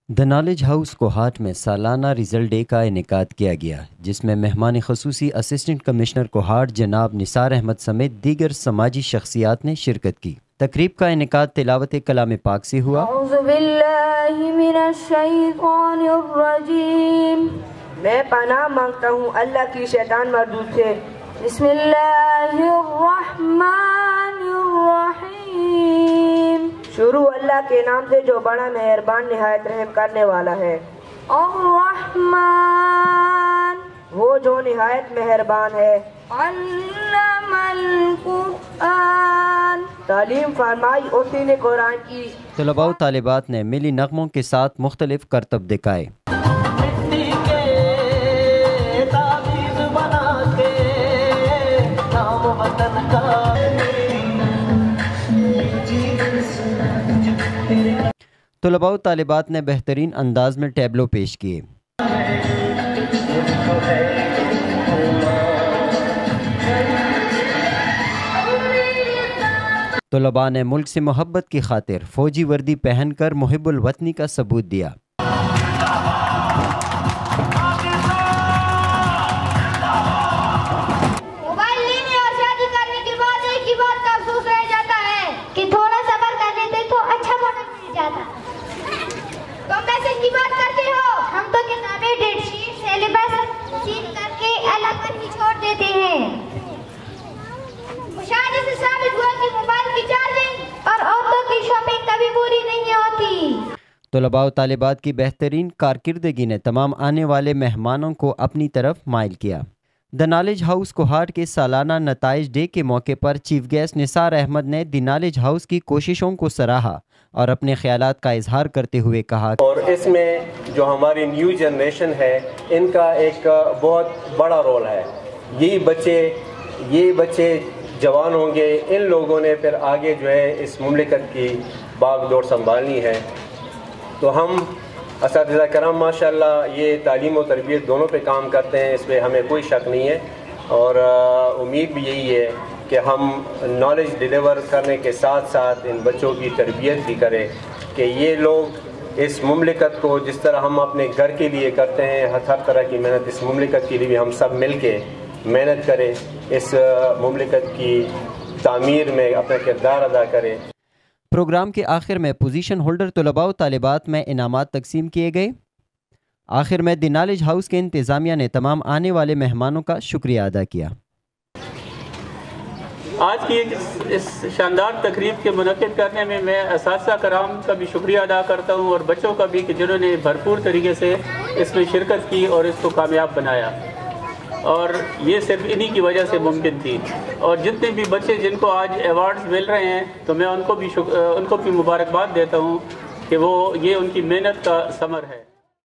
The knowledge house Kohat میں سالانہ result day کا انعقاد کیا گیا، جس میں مہمان خصوصی اسسٹنٹ کمشنر کوہاٹ جناب نثار احمد سمیت دیگر سماجی شخصیات نے شرکت کی۔ تقریب کا انعقاد تلاوت کلام پاک سے ہوا۔ اعوذ باللہ من الشیطان الرجیم، میں پناہ مانگتا ہوں اللہ کی شیطان مردود سے۔ بسم اللہ الرحمن الرحیم، شروع اللہ کے نام سے جو بڑا مہربان نہایت رحم کرنے والا ہے۔ الرحمن، وہ جو نہایت مہربان ہے۔ علم القرآن، تعلیم فرمائی اسی نے قرآن کی۔ طلباء و طالبات نے ملی نغموں کے ساتھ مختلف کرتب دکھائے۔ طلباء و طالبات نے بہترین انداز میں ٹیبلو پیش کیے۔ طلباء نے ملک سے محبت کی خاطر فوجی وردی پہن کر محب الوطنی کا ثبوت دیا۔ موبائل لینے اور شادی کرنے کے بعد ایک ہی بات کا افسوس رہ جاتا ہے کہ تھوڑا صبر کر لیتے تو اچھا ماڈل مل جاتا۔ تم میسج کی بات کرتے ہو، ہم تو کتابیں ڈیٹ شیٹ سیلیبس سیل کر کے الگ پر ہی چھوڑ دیتے ہیں۔ مشاہدے سے ثابت ہوا کہ موبائل کی چارجنگ اور عورتوں کی شاپنگ کبھی پوری نہیں ہوتی۔ طلباء و طالبات کی بہترین کارکردگی نے تمام آنے والے مہمانوں کو اپنی طرف مائل کیا۔ دی نالج ہاؤس کوہاٹ کے سالانہ نتائج ڈے کے موقع پر چیف گیسٹ نثار احمد نے دی نالج ہاؤس کی کوششوں کو سراہا اور اپنے خیالات کا اظہار کرتے ہوئے کہا، اور اس میں جو ہماری نیو جنریشن ہے ان کا ایک بہت بڑا رول ہے۔ یہ بچے جوان ہوں گے، ان لوگوں نے پھر آگے جو ہے اس مملکت کی باغ ڈور سنبھالنی ہے۔ تو ہم اساتذہ کرام ماشاءاللہ یہ تعلیم و تربیت دونوں پہ کام کرتے ہیں، اس پہ ہمیں کوئی شک نہیں ہے، اور امید بھی یہی ہے کہ ہم نالج ڈیلیور کرنے کے ساتھ ساتھ ان بچوں کی تربیت بھی کریں کہ یہ لوگ اس مملکت کو جس طرح ہم اپنے گھر کے لیے کرتے ہیں، ہر طرح کی محنت اس مملکت کے لیے بھی ہم سب مل کے محنت کریں، اس مملکت کی تعمیر میں اپنا کردار ادا کریں۔ پروگرام کے آخر میں پوزیشن ہولڈر طلباء و طالبات میں انعامات تقسیم کیے گئے۔ آخر میں دی نالج ہاؤس کے انتظامیہ نے تمام آنے والے مہمانوں کا شکریہ ادا کیا۔ آج کی اس شاندار تقریب کے منعقد کرنے میں میں اساتذہ کرام کا بھی شکریہ ادا کرتا ہوں اور بچوں کا بھی کہ جنہوں نے بھرپور طریقے سے اس میں شرکت کی اور اس کو کامیاب بنایا، اور یہ صرف انہی کی وجہ سے ممکن تھی۔ اور جتنے بھی بچے جن کو آج ایوارڈز مل رہے ہیں تو میں ان کو بھی مبارکباد دیتا ہوں کہ وہ یہ ان کی محنت کا ثمر ہے۔